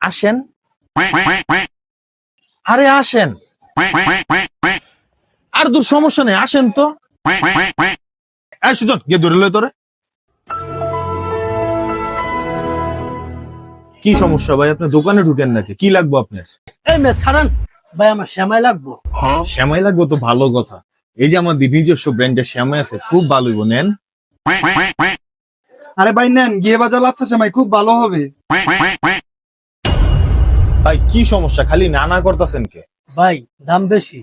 আসেন, আরে আসেন, আর দূর সমস্যা নেই, আসেন তো। এই সুজন, গিয়ে ধরে লয় তোরে। কি সমস্যা ভাই? আপনি দোকানে ঢুকেন নাকি? কি লাগবে আপনার? এই মেয়ে ছাড়ান ভাই, আমার শ্যামাই লাগবো। শ্যামাই লাগবে তো ভালো কথা। এই যে আমাদের নিজস্ব ব্র্যান্ডের শ্যামাই আছে, খুব ভালো নেন। আরে ভাই নেন, গিয়ে বাজার লাচ্ছা সেমাই খুব ভালো হবে। ভাই কি সমস্যা? খালি নানা করতেছেন কে? ভাই দাম বেশি।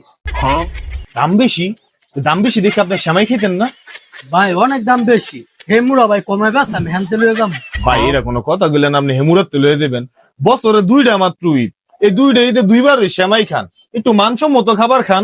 দাম বেশি? তো দাম বেশি দেখে আপনি শ্যামাই খেতেন না? ভাই অনেক দাম বেশি। হে মুড়া ভাই কমে বেশ, আমি হ্যান্তে লয়ে যাবো। ভাই এরা কোনো কথা বললেন? আপনি হেমুরাত তুলে দেবেন? বছরে 2টা মাত্র ঈদ, এই 2টা ঈদে 2বার ওই শ্যামাই খান, একটু মানসম্মত খাবার খান।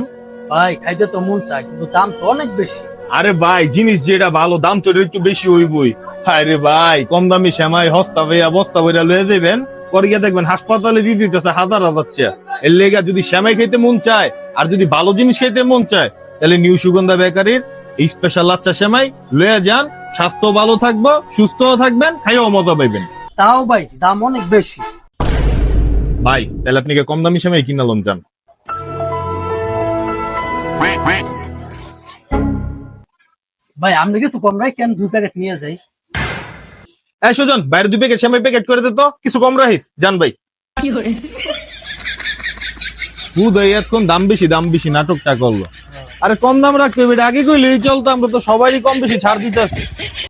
ভাই খাইতে তো মন চায়, কিন্তু দাম তো অনেক বেশি। আরে ভাই জিনিস যেটা ভালো, দাম তো একটু বেশি হইবই। আরে ভাই কম দামি শ্যামাই হস্তা ভাইয়া বস্তা বইরা লয়ে যাবেন, পরে গিয়ে দেখবেন হাসপাতালে দিয়ে দিতেছে হাজার হাজার টাকা। এর লেগা যদি শ্যামাই খাইতে মন চায় আর যদি ভালো জিনিস খাইতে মন চায়, তাহলে নিউ সুগন্ধা বেকারির এই স্পেশাল লাচ্চা শ্যামাই লয়ে যান। স্বাস্থ্য ভালো থাকবো, সুস্থও থাকবেন, খাইও মজা পাইবেন। তাও ভাই দাম অনেক বেশি। ভাই তাহলে আপনি কম দামি শ্যামাই কিনা লন যান। ভাই আপনি কিছু কম রাখেন, 2 প্যাকেট নিয়ে যাই। এই সুজন, বাইরে 2 প্যাকেট শ্যামাই প্যাকেট করে দে তো, কিছু কম রাখিস জান ভাই। হুদয় এখন দাম বেশি নাটকটা করলো। আরে কম দাম রাখতে হবে, এটা আগে কইলেই চলতো, আমরা তো সবারই কম বেশি ছাড় দিতেছি।